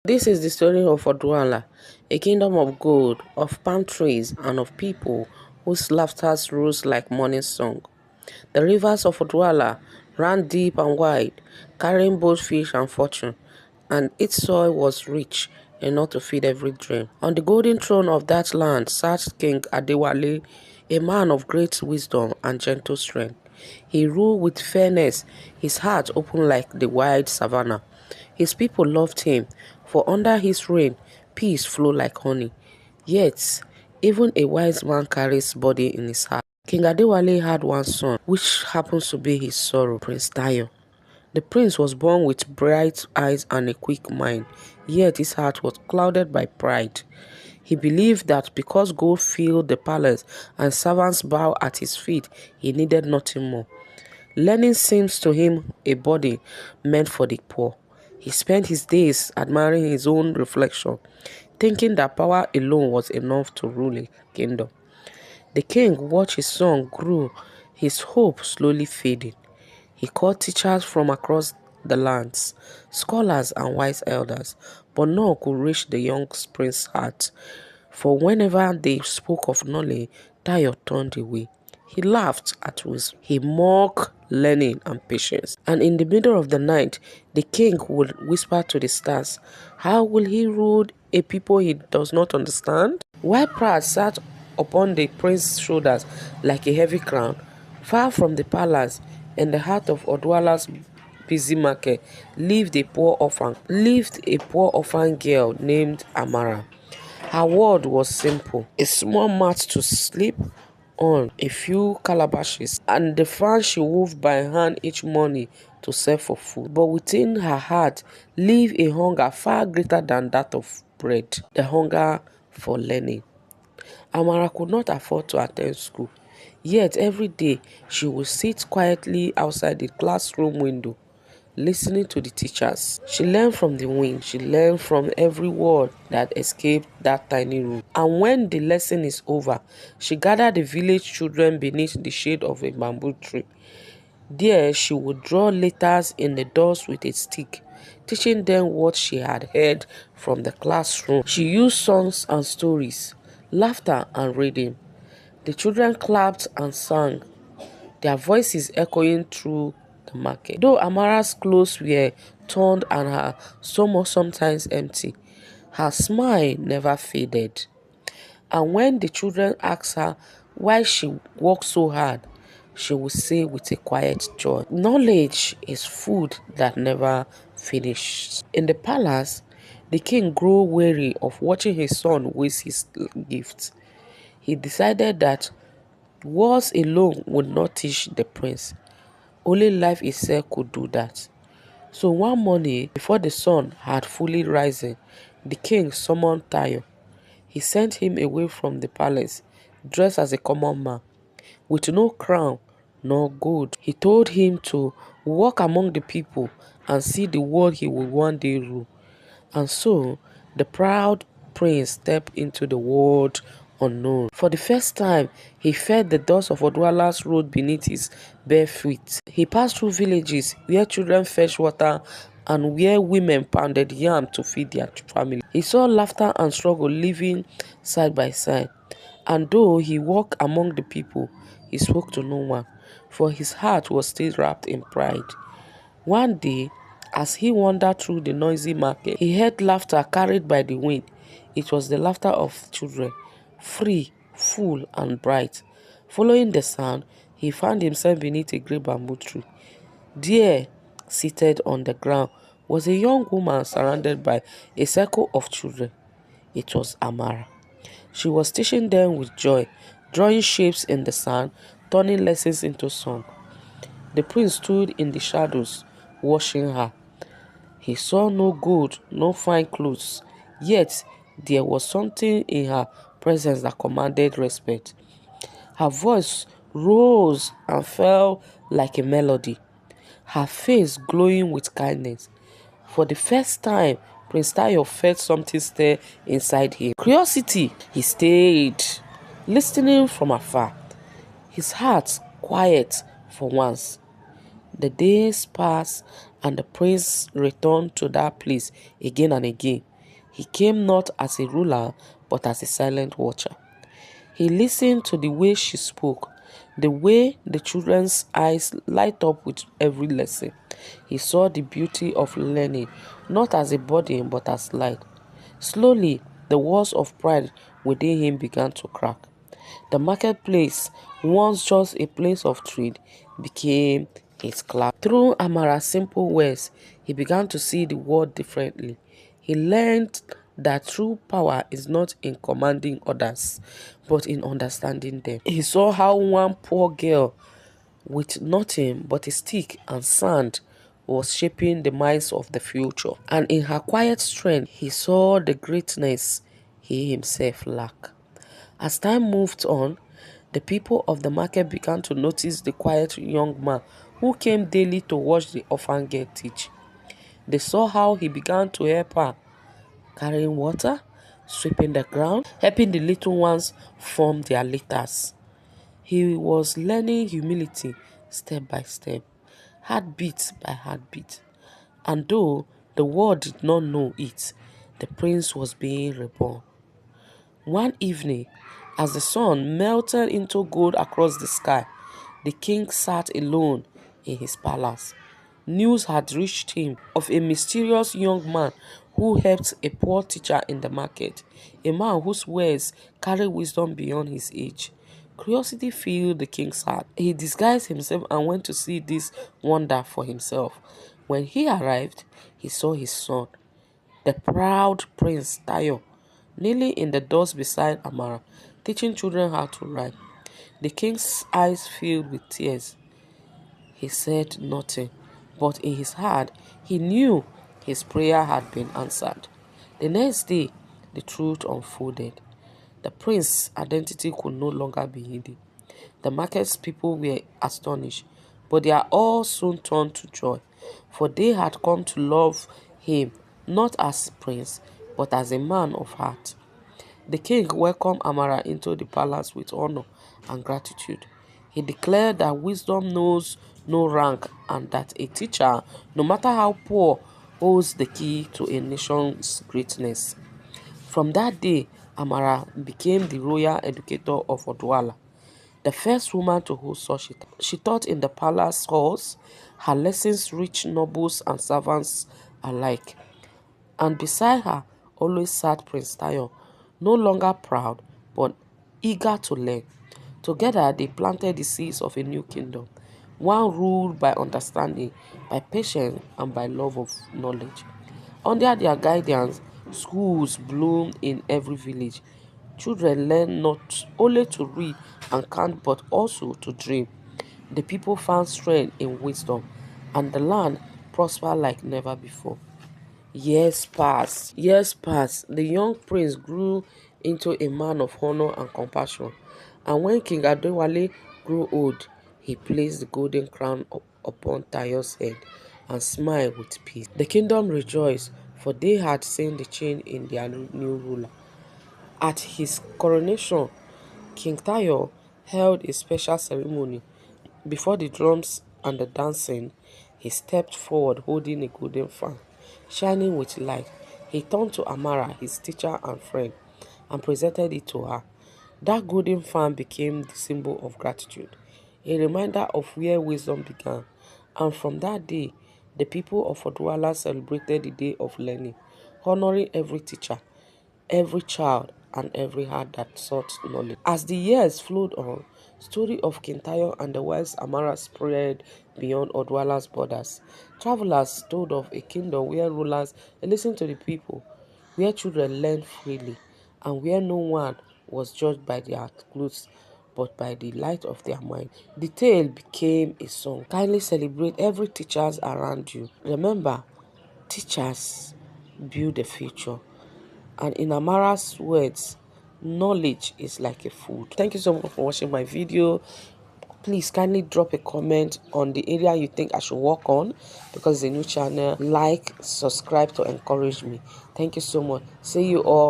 This is the story of Odwalla, a kingdom of gold, of palm trees, and of people whose laughter rose like morning song. The rivers of Odwalla ran deep and wide, carrying both fish and fortune, and its soil was rich enough to feed every dream. On the golden throne of that land sat King Adewale, a man of great wisdom and gentle strength. He ruled with fairness, his heart open like the wide savannah. His people loved him, for under his reign, peace flowed like honey. Yet, even a wise man carries body in his heart. King Adewale had one son, which happens to be his sorrow, Prince Tayo. The prince was born with bright eyes and a quick mind, yet his heart was clouded by pride. He believed that because gold filled the palace and servants bowed at his feet, he needed nothing more. Learning seems to him a body meant for the poor. He spent his days admiring his own reflection, thinking that power alone was enough to rule a kingdom. The king watched his son grow, his hope slowly fading. He called teachers from across the lands, scholars and wise elders, but none could reach the young prince's heart. For whenever they spoke of knowledge, Tayo turned away. He laughed at wisdom. He mocked learning and patience. And in the middle of the night, the king would whisper to the stars, "How will he rule a people he does not understand?" While pride sat upon the prince's shoulders like a heavy crown, far from the palace, in the heart of Odwalla's busy market, lived a poor orphan girl named Amara. Her word was simple: a small mat to sleep on, a few calabashes, and the fan she wove by hand each morning to sell for food. But within her heart lived a hunger far greater than that of bread, the hunger for learning. Amara could not afford to attend school, yet every day she would sit quietly outside the classroom window, listening to the teachers. She learned from the wind. She learned from every word that escaped that tiny room. And when the lesson is over, she gathered the village children beneath the shade of a bamboo tree. There she would draw letters in the dust with a stick, teaching them what she had heard from the classroom. She used songs and stories, laughter and reading. The children clapped and sang, their voices echoing through the market. Though Amara's clothes were torn and her stomach sometimes empty, her smile never faded. And when the children asked her why she worked so hard, she would say with a quiet joy, "Knowledge is food that never finishes." In the palace, the king grew weary of watching his son waste his gifts. He decided that words alone would not teach the prince. Only life itself could do that. So one morning, before the sun had fully risen, the king summoned Tayo. He sent him away from the palace, dressed as a common man, with no crown nor gold. He told him to walk among the people and see the world he would one day rule. And so, the proud prince stepped into the world unknown. For the first time, he felt the dust of Odwalla's road beneath his bare feet. He passed through villages where children fetched water and where women pounded yam to feed their family. He saw laughter and struggle living side by side. And though he walked among the people, he spoke to no one, for his heart was still wrapped in pride. One day, as he wandered through the noisy market, he heard laughter carried by the wind. It was the laughter of children, free, full, and bright. Following the sound, he found himself beneath a great bamboo tree. There, seated on the ground, was a young woman surrounded by a circle of children. It was Amara. She was teaching them with joy, drawing shapes in the sand, turning lessons into song. The prince stood in the shadows, watching her. He saw no gold, no fine clothes, yet there was something in her presence that commanded respect. Her voice rose and fell like a melody, her face glowing with kindness. For the first time, Prince Tayo felt something stir inside him. Curiosity. He stayed, listening from afar, his heart quiet for once. The days passed and the prince returned to that place again and again. He came not as a ruler, but as a silent watcher. He listened to the way she spoke, the way the children's eyes light up with every lesson. He saw the beauty of learning, not as a burden, but as light. Slowly, the walls of pride within him began to crack. The marketplace, once just a place of trade, became his class. Through Amara's simple words, he began to see the world differently. He learned that true power is not in commanding others, but in understanding them. He saw how one poor girl with nothing but a stick and sand was shaping the minds of the future. And in her quiet strength, he saw the greatness he himself lacked. As time moved on, the people of the market began to notice the quiet young man who came daily to watch the orphan girl teach. They saw how he began to help her, carrying water, sweeping the ground, helping the little ones form their litters. He was learning humility step by step, heartbeat by heartbeat. And though the world did not know it, the prince was being reborn. One evening, as the sun melted into gold across the sky, the king sat alone in his palace. News had reached him of a mysterious young man who helped a poor teacher in the market, a man whose words carried wisdom beyond his age. Curiosity filled the king's heart. He disguised himself and went to see this wonder for himself. When he arrived, he saw his son, the proud Prince Tayo, kneeling in the dust beside Amara, teaching children how to write. The king's eyes filled with tears. He said nothing, but in his heart, he knew his prayer had been answered. The next day, the truth unfolded. The prince's identity could no longer be hidden. The market's people were astonished, but they are all soon turned to joy, for they had come to love him not as prince, but as a man of heart. The king welcomed Amara into the palace with honor and gratitude. He declared that wisdom knows no rank and that a teacher, no matter how poor, holds the key to a nation's greatness. From that day, Amara became the royal educator of Odwala, the first woman to hold such a title. She taught in the palace halls. Her lessons reached nobles and servants alike. And beside her always sat Prince Tayo, no longer proud, but eager to learn. Together, they planted the seeds of a new kingdom, one ruled by understanding, by patience, and by love of knowledge. Under their guidance, schools bloomed in every village. Children learned not only to read and count, but also to dream. The people found strength in wisdom, and the land prospered like never before. Years passed. Years passed. The young prince grew into a man of honor and compassion. And when King Adewale grew old, he placed the golden crown upon Tayo's head and smiled with peace. The kingdom rejoiced, for they had seen the change in their new ruler. At his coronation, King Tayo held a special ceremony. Before the drums and the dancing, he stepped forward holding a golden fan, shining with light. He turned to Amara, his teacher and friend, and presented it to her. That golden fan became the symbol of gratitude, a reminder of where wisdom began. And from that day, the people of Odwala celebrated the day of learning, honoring every teacher, every child, and every heart that sought knowledge. As the years flowed on, story of Kintayo and the wise Amara spread beyond Odwala's borders. Travelers told of a kingdom where rulers listened to the people, where children learned freely, and where no one was judged by their clothes but by the light of their mind. The tale became a song. Kindly celebrate every teachers around you. Remember, teachers build the future. And in Amara's words, knowledge is like a food. Thank you so much for watching my video. Please kindly drop a comment on the area you think I should work on, because it's a new channel. Like, subscribe to encourage me. Thank you so much. See you all.